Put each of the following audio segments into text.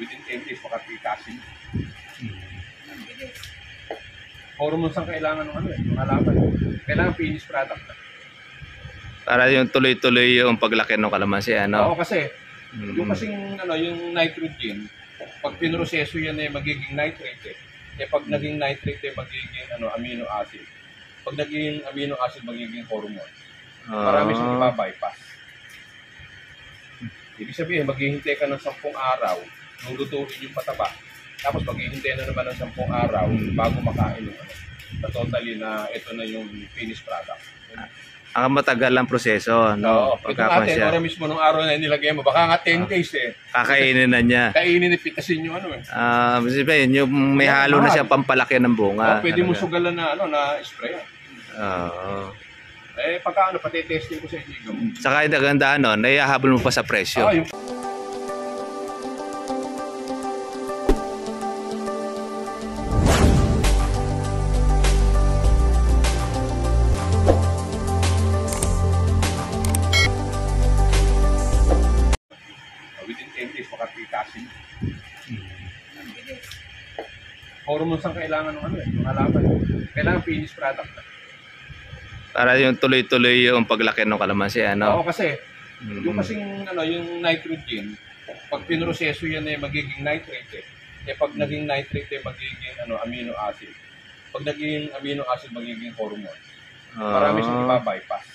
Within 10 days, makapikasin. Hormones ang kailangan ng yung halaman. Kailangan finished product. Para yung tuloy-tuloy yung paglaki ng kalamansi, ano? Oo, kasi yung kasing yung nitrogen, pag pinroseso yan magiging nitrate. Pag naging nitrate magiging amino acid. Pag naging amino acid magiging hormone. Marami siyang iba-bypass. Ibig sabihin, maghihintay ka ng 10 araw, lulutuin yung pataba. Tapos maghihintay na naman ng 10 araw bago makain yung totally na ito na yung finished product. Ang matagal ang proseso, no? Ito natin, ora mismo nung araw na nilagay mo, baka nga 10 days Kakainin na niya. Kainin at pitasin yung yung may halo na siya pampalaki ng bunga. Pwede mo sugalan na na spray. Pagka pati-testing ko sa inyo. Saka yung ganda naihahabol mo pa sa presyo. Within 10 days, makapikasin. Hormones ang kailangan ng yung halaman. Kailangan finished product. Para yung tuloy-tuloy yung paglaki ng kalamansi, ano? Oo, kasi yung kasing yung nitrogen, pag pinroseso yan magiging nitrate. Pag naging nitrate magiging amino acid. Pag naging amino acid magiging hormone. Marami siyang iba-bypass.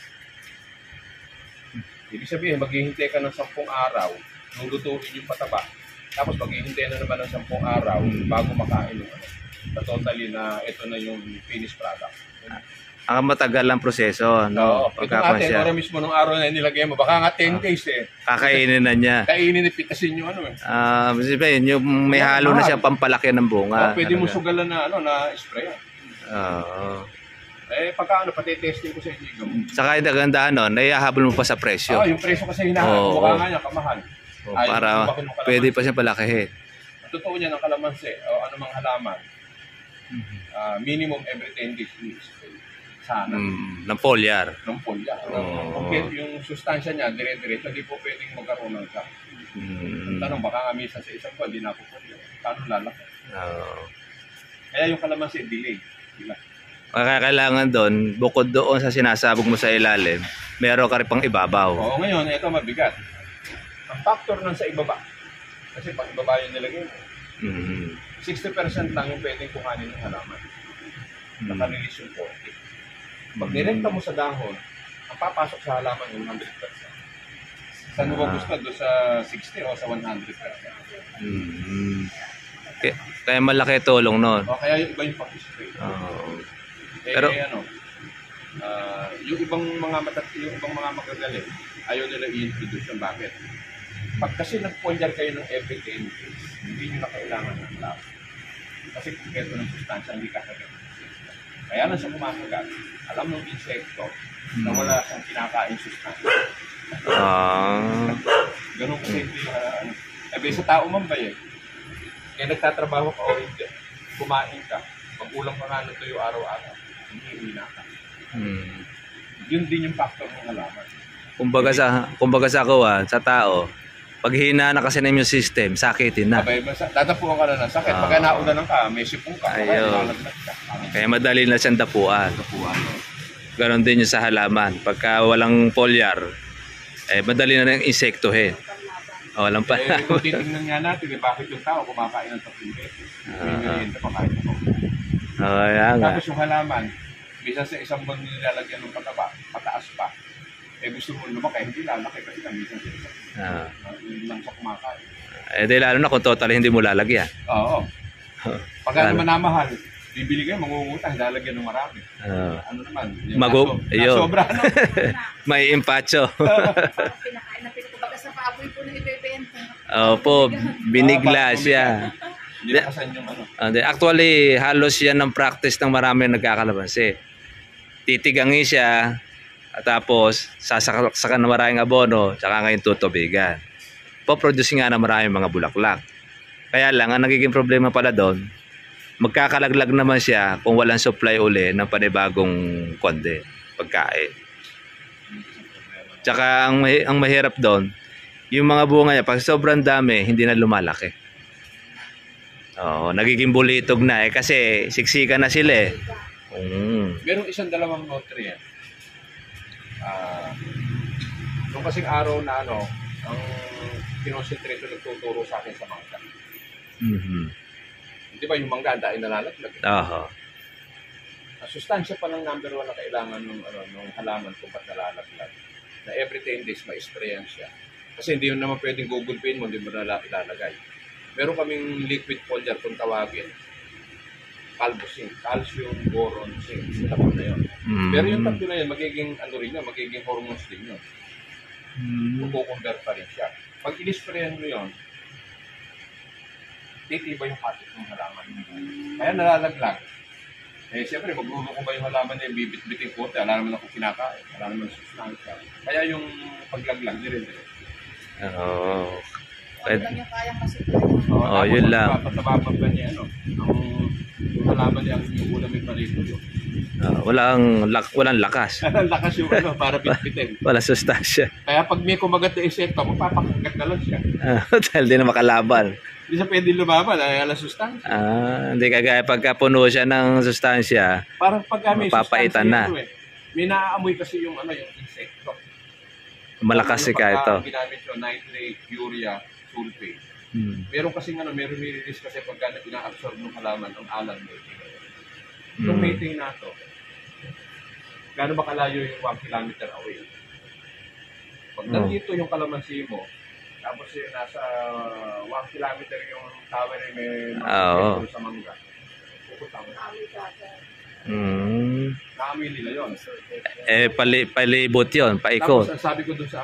Ibig sabihin, maghihintay ka ng 10 araw, lulutuin yung pataba. Tapos maghihintay na naman ng 10 araw bago makain yung totally na ito na yung finished product. Ang matagal ang proseso, no? Ito natin, ora mismo nung araw na nilagay mo, baka nga 10 days Kakainin na niya. Kainin at pitasin yung yung may halo na siya pampalaki ng bunga. Pwede mo sugalan na na spray. Pagka pati-testing ko sa inyo. Saka yung ganda naihahabol mo pa sa presyo. Yung presyo kasi hinahabol, mukha nga niya kamahal. Para pwede pa siya palakihin. Ang totoo niya ng kalamansi o anumang halaman, minimum every 10 days spray. Sana. Ng foliar. Ng foliar. Yung sustansya niya, dire-diretso, hindi po pwedeng magkaroon ng sak. Tanong, baka nga minsan sa isang buwan, hindi na po foliar. Paano lalaki? Kaya yung kalamansi, delay. Kailangan doon, bukod doon sa sinasabog mo sa ilalim, meron ka rin pang ibabaw. Oo, ngayon, ito mabigat. Ang factor nun sa ibaba. Kasi pag ibaba yung nilagay mo, 60% lang yung pwedeng kuhanin ng halaman. Naka-release yung 40. Pag nirekta mo sa dahon, ang papasok sa halaman yung 100%. Saan mo ba gusto? Doon sa 60 o sa 100%? Kaya malaki tulong nun. Kaya yung iba yung pag-spray. Pero yung ibang mga magagaling, ayaw nila i-introduce yung bakit. Pag kasi nag-foliar kayo ng every 10 days, hindi nyo na kailangan ng lab. Kasi ito ng sustansya, hindi kakagat. Kaya lang siya kumakagat. Alam ng insekto na wala siyang kinakain sustansya. Ganun kasi sa tao man ba kaya nagtatrabaho ka o hindi, kumain ka, pag-ulang ka nga ng tuyo araw-araw, hindi na ka. Yun din yung factor ng halaman. Kumbaga sa tao, pag hina na kasi ng immune system, sakitin na. Dadapuan ka na ng sakit. Pagka naulan ka, may sipong ka. Kaya madali na siyang dapuan. Ganon din yung sa halaman. Pagka walang foliar, madali na ng insektohin. Walang pa. Kung titignan nga natin, bakit yung tao kumakain ng 3 beses? May merienda pa kahit ako. Tapos yung halaman, bisa sa isang buwan nilalagyan ng pataba, pataas pa. Gusto mo lumaki, hindi lalaki kasi minsan sa isang. Yun lang sa kumakain. Di lalo na kung total hindi mo lalagyan. Oo. Pagka naman namahal, bibili kayo, mangungutang, lalagyan ng marami. Ano naman? Sobra, no? May impacho. Pinakain na pinakabagas na paaboy po na ibebenta. Opo, binigla siya. Actually, halos yan ang practice ng marami nagkakalamansi. Titigangin siya, at tapos sasaksakan na maraming abono, tsaka ngayon tutubigan. Po-produce nga na maraming mga bulaklak. Kaya lang, ang nagiging problema pala doon, magkakalaglag naman siya kung walang supply uli ng panibagong pagkain. Tsaka ang mahirap doon, yung mga bunga niya, pag sobrang dami, hindi na lumalaki. Oo, nagiging bulitog na kasi siksika na sila eh. Merong isang dalawang nutrient. Nung kasing araw na ang kinonsentrate ko nagtuturo sa akin sa mangga. Di ba yung mangga, dahil nalalaglag. Oo. Sustansya pa lang number 1 na kailangan ng halaman kung ba't nalalaglag. Na every 10 days ma-sprayan siya. Kasi hindi yun naman pwedeng gugulpin mo, hindi mo na ilalagay. Meron kaming liquid foliar kung tawagin. Calcium, boron, zinc. Tatlo na yun. Pero yung tatlo na yun, magiging magiging hormones din yun. Magkukonvert pa rin siya. Pag in-sprayan mo yun, titiba yung patik ng halaman. Kaya nalalaglag. Siyempre, magluluko ba yung halaman niya, bibit-biting kote, wala naman ako kinakain, wala naman sustansya. Kaya yung paglaglag, dire-dire. Oo. Ano lang yung kayang masupply. Yun lang. Patababang ba niya, yung halaman niya, yung ulam yung palito yun. Walang lakas. Lakas yung para bitbitin. Wala sustansya. Kaya pag may kumagat na insekto, magpapakagat na lang siya. Dahil di na makalaban. Hindi siya pwede lumaban, ay alas sustansya. Hindi kagaya pagka puno siya ng sustansya, Parang pag may mapapaitan na. May naaamoy kasi yung yung insekto. Malakas ka ito. Ginamit yung nitrate, urea, sulfate. Meron kasi meron nililis kasi pagka ina-absorb ng halaman ang alan mo. Yung mating na to, gaano ba kalayo yung 1 kilometer away? Pag nandito yung kalamansi mo, tapos yung nasa 1 kilometer yung tower may sa mangga. Pupunta mo. Naamoy nila yun. Palibot yun, paikot. Tapos ang sabi ko dun sa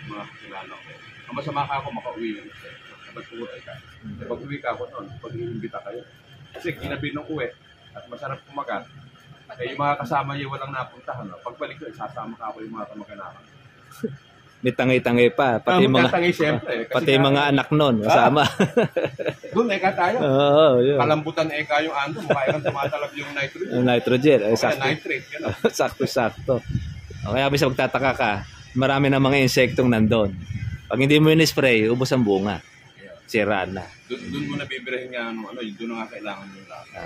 mga kakilala ko, ang masama ka ako makauwi yun. Nagpag-uwi ka. Pag-uwi ka ako noon, pag-iimbita kayo. Kasi ginabi nung uwi at masarap kumagat. Yung mga kasama niyo walang napuntahan. Pagbalik ko, sasama ka ako yung mga kamag-anakan. May tangay-tangay pa. Pati mga anak nun, kasama. Doon, tayo. Yun. Kalambutan yung ando. Mukha kang tumatalab yung nitrogen. Yung nitrogen. Nitrate. Sakto-sakto. Kaya bisa magtataka ka, marami na mga insektong nandun. Pag hindi mo yun spray, ubos ang bunga. Sira na. Doon mo na bibirahin nga doon na nga kailangan yung lasa.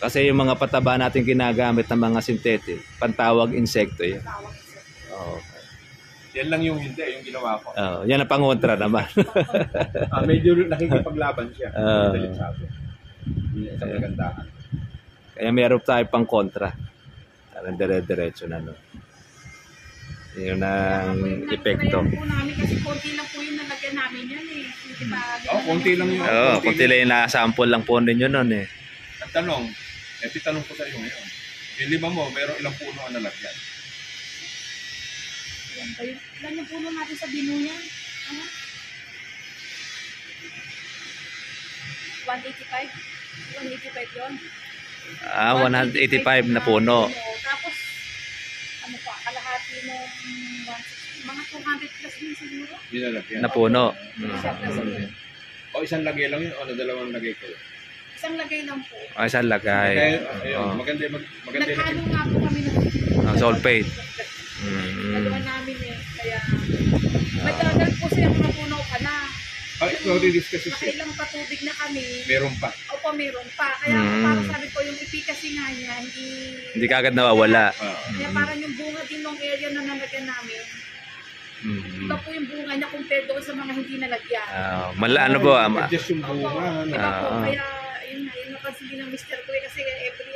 Kasi yung mga pataba natin ginagamit ng mga synthetic, pantawag insekto yun. Yan lang yung yung ginawa ko. Yan ang pangontra naman. Medyo nakikipaglaban siya. Sa kagandahan. Kaya meron tayo pang kontra. Parang dire-diretso na yun ang epekto. Kasi konti lang po yung nalagyan namin yan eh. Konti lang yun. Konti lang yung nakasample lang po ninyo nun eh. Ang tanong, titanong ko sa iyo ngayon. Yung 5 mo, merong ilang puno ang nalagyan? Ilan yung puno natin sa binuyan? 185? 185 yun? 185 na puno. Tapos, kalahati ng mga 200 plus yun siguro? Nalagyan. Na puno. Isang lagay lang yun o dalawang lagay ko? Isang lagay lang po. Isang lagay. Maganda. Naghalo nga po kami ng sulfate. Dalawa namin kaya madagal po siya mga puno ka na. Nakailang patubig na kami. Meron pa. Opo, meron pa. Kaya parang sabi ko yung efficacy nga niya, hindi kagad nawawala. Kaya parang yung bunga din ng area na nalagyan namin. Iba po yung bunga niya compared doon sa mga hindi nalagyan. Ano po? Adjust yung bunga. Iba po. Kaya yun napansin din ng Mr. Kuya kasi every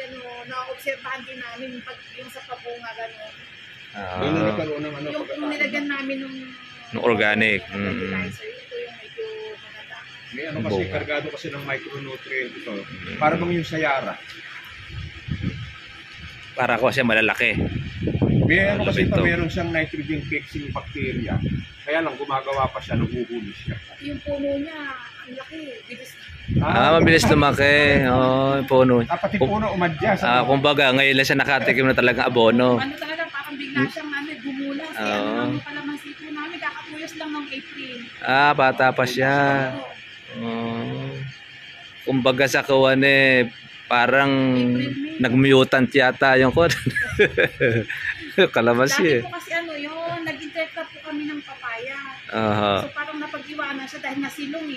na-obserbahan din namin pag yung sa pabunga gano'n. Doon na nagkaroon ng yung nilagyan namin ng organic. Fertilizer, ito yung medyo maganda. May kasi kargado kasi ng micronutrient ito. Para bang yung sayara. Para ko siya malalaki. May kasi ito, meron siyang nitrogen fixing bacteria. Kaya lang gumagawa pa siya, naguhuli siya. Yung puno niya, ang laki, bilis. Mabilis lumaki. Yung puno. Pati puno umadya. Kumbaga, ngayon lang siya nakatikim na talagang abono. Talaga, parang bigla siyang gumulas. Kaya pala masito namin, kakatuyos lang ng April. Bata pa siya. Kumbaga sa kawan parang nag-mutant yata yung kon. Kalamansi. Dati po kasi nag-inject po kami ng papaya. So parang napag-iwanan siya dahil nasilong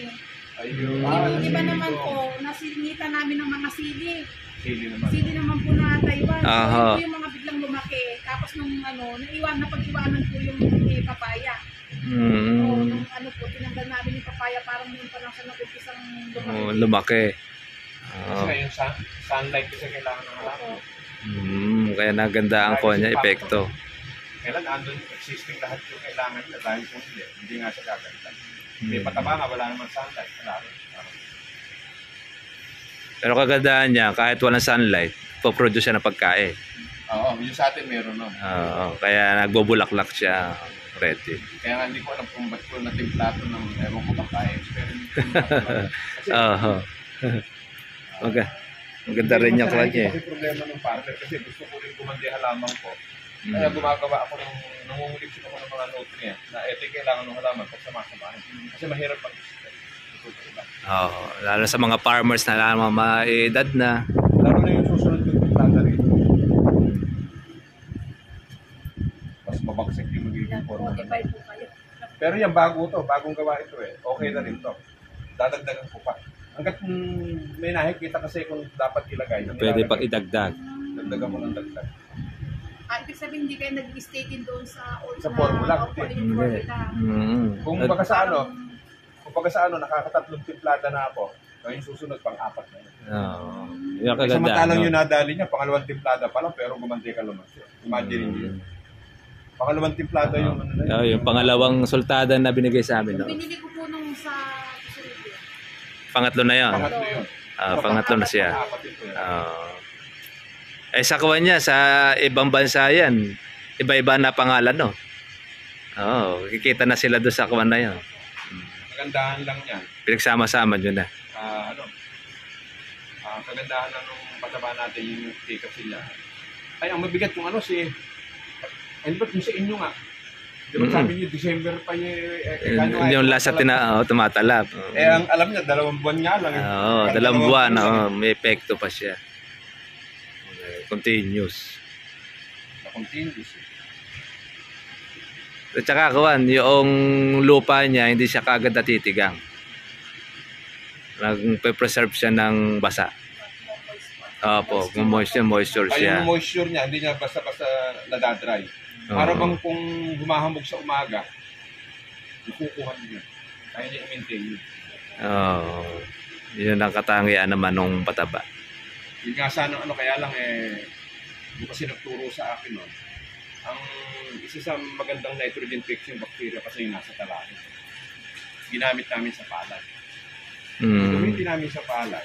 Ayun. Yung iba naman po, nasingitan namin ng mga sili. Sili naman. Sili naman po na Taiwan. So, Aha. yun po yung mga biglang lumaki. Tapos nung napag-iwanan po yung papaya. So, nung tinanggal namin yung papaya, parang yun pa lang siya nag-umpisang lumaki. Oh, lumaki. Kasi nga yung sunlight kasi kailangan ng halaman. Kaya naganda ang niya, epekto. Kailan andun existing lahat yung kailangan niya dahil kung hindi nga siya gaganda. May pataba nga, wala naman sunlight. Pero kagandahan niya, kahit walang sunlight, po-produce siya ng pagkain. Oo, yung sa atin meron no. Oo, kaya nagbubulaklak siya. Ready. Kaya nga hindi ko alam kung ba't ko natimplato ng ewan ko baka experiment. Kasi Oo. Maganda rin yung kanya. Kasi problema ng partner kasi gusto ko rin kumandi halaman ko. Kaya gumagawa ako ng nangungulit ako ng mga nutrients na ito kailangan ng halaman pag samasamahin. Kasi mahirap pag-isip. Oo, lalo sa mga farmers na maedad na. Lalo na yung susunod yung timplada rin. Mas mabagsak yung magiging forma. Fortify po kayo. Pero yan, bagong gawa ito eh. Okay na rin to. Dadagdagan ko pa. Hanggat may nakikita kasi kung dapat ilagay. Pwede pang idagdag. Dagdagan mo ng dagdag. Ibig sabihin, hindi kayo nag-stay din doon sa Sa formula, Hindi. Kung baga sa ano, nakakatatlong timplada na ako, yung susunod pang-apat na yun. Oo. Yung Samantalang kagandahan. yung nadali niya, pangalawang timplada pa lang, pero gumanti ka lumang siya. Imagine yun. Pangalawang timplada yung ano na yun. Yung pangalawang sultada na binigay sa amin. No? Binili ko po nung sa Surubi. Pangatlo na yun. Pangatlo yun. Pangatlo na siya. Pang-apat ito eh. Sa kawan niya, sa ibang bansa yan, iba-iba na pangalan, no? Oo, kikita na sila doon sa kawan na yun. Kagandahan lang yan. Pinagsama-sama nyo na. Kagandahan lang nung pataba natin yung kasi niya. Ay, ang mabigat yung ano si... Ay, ba't yung sa inyo nga? Di ba sabi niyo, December pa yung... Yung lasa tumatalab. ang alam niya, 2 buwan nga lang. Oo, 2 buwan. May epekto pa siya. Continuous. Continuous. At saka kawan, yung lupa niya, hindi siya kagad natitigang. Nag-preserve siya ng basa. Opo, moisture Ay, siya. yung moisture niya, hindi niya basta-basta nadadry. Para bang kung humahambog sa umaga, ikukuha niya. Kaya niya i-maintain yun. Oo. Yun ang katangian naman ng pataba. Yung nga sana, kaya lang yung kasi nagturo sa akin nun, ang isa sa magandang nitrogen fixing bacteria kasi yung nasa talahin. Ginamit namin sa palay. Gamitin namin sa palay.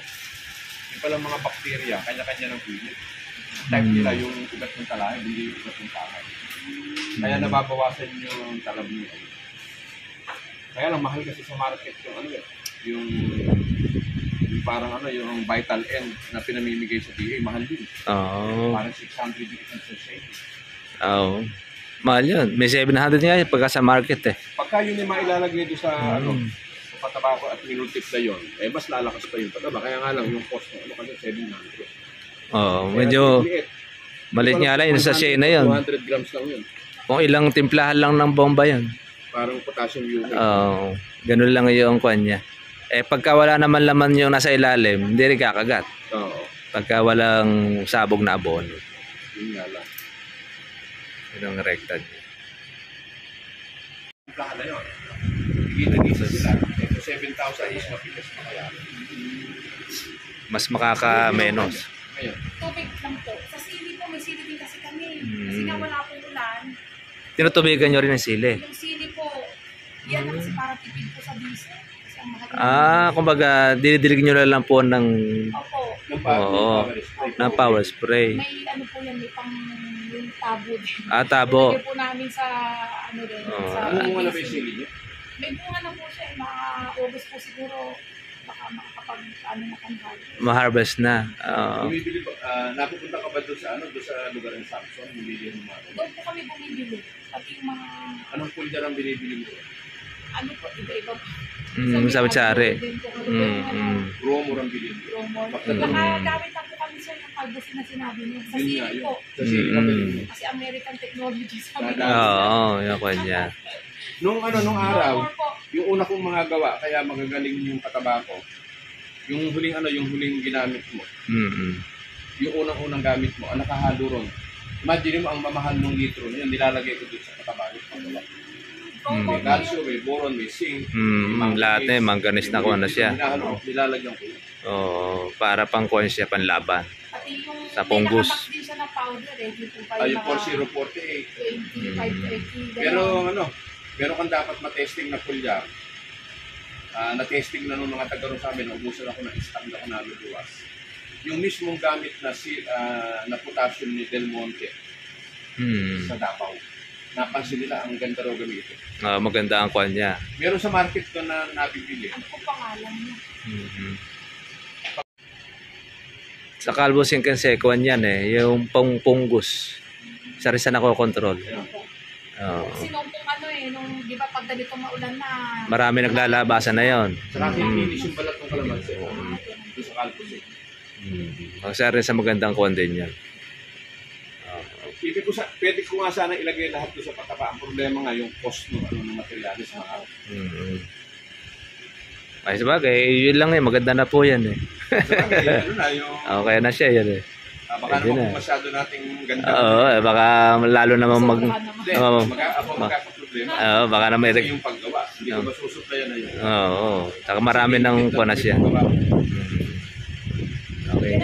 Yung palang mga bakterya, kanya-kanya ng pilit. Type nila yung ugat ng talahin, hindi yung ugat ng palay. Kaya nababawasan yung talab niya. Kaya lang mahal kasi sa market yung parang yung Vital N na pinamimigay sa DA, mahal din. Oo. Parang 600 isang sachet. Oo. Mahal yun. May 700 nga yun pagka sa market eh. Pagka yun yung mailalagay doon sa sa pataba ko at minultip na yun, mas lalakas pa yung pataba. Kaya nga lang yung cost ng kasi 700. Oo. Medyo maliit nga lang yun sa sachet na yun. 200 grams lang yun. Kung ilang timplahan lang ng bomba yun. Parang potassium unit. Oo. Ganun lang yung kwan niya. Pagka wala naman laman yung nasa ilalim, hindi rin kakagat. Oo. Pagka walang sabog na abono. Yun nga lang. Yun ang rekta niya. Plahan na yun. Higit-higit sila. Ito 7,000 is mapigas na kaya. Mas makaka-menos. Ngayon. Tubig lang po. Sa sili po, may sili din kasi kami. Kasi nga wala pong ulan. Tinutubigan nyo rin ang sili. Yung sili po, yan na kasi para tipid po sa diesel. Kasi ang mahal. Kumbaga, dinidilig nyo na lang po ng... Opo. ng power spray. May po yan, may pang yung tabo din. Tabo. Lagyan po namin sa rin. Sa Bunga na ba yung PVC. sili niyo? May bunga na po siya. Mga August po siguro. Baka makakapag na kanghali. Ma-harvest na. Bumibili ba? Napupunta ka ba doon sa lugar ng Samson? Bumibili ng mga... Doon po kami bumibili. Pati yung mga... Anong pulya ang binibili mo? Iba-iba po. Sa Bachare. Gromor ang bilhin. Nakagamit na po kami sa yung kalbusin na sinabi niyo. Sa Yun sili nga, po. Sa sili ka bilhin. Kasi American technology sabi Dada. ko. Oo, yung kanya. Nung araw, More po. yung una kong mga gawa, kaya magagaling yung pataba ko. Yung huling ginamit mo. Yung unang gamit mo, ang nakahalo ron. Imagine mo ang mamahal ng litro na yun, nilalagay ko doon sa pataba. May calcium, may boron, may zinc. Lahat na manganese na kuha na siya. Nilalagyan ko yun. Oo, para pang kuha siya panlaban. Pati yung Sa Punggos. may nakabox din siya na powder eh. Dito pa Ay, yung yung mga 4048. 25, 30. Pero meron kang dapat matesting na pulya. Na-testing na nung mga taga sa amin, ubusan ako ng stock na ako naluduwas. Yung mismong gamit na potassium ni Del Monte sa Davao. Napansin nila ang ganda raw gamitin. Maganda ang kuha niya. Meron sa market ko na nabibili. Ano po pangalan niya? Sa Calvo Sinkense, kuha niyan yung Punggos. Isa rin sa nakokontrol. Oo. Kasi nung nung di ba pag ganito maulan na, Marami naglalabasan na yon. Sa akin, finish yung balat ng kalamansi. Doon sa Calpus. Isa rin sa magandang kuha din yan. Pwede ko nga sana ilagay lahat doon sa pataba. Ang problema nga yung cost ng materialis na Ay, sabagay, yun lang maganda na po yan Okay na siya yan baka naman kung masyado nating ganda. Oo, baka lalo naman magkakaproblema. Baka naman Kasi yung paggawa, hindi ko masusuplayan na yun. Oo, saka marami nang kuha na siya. Okay.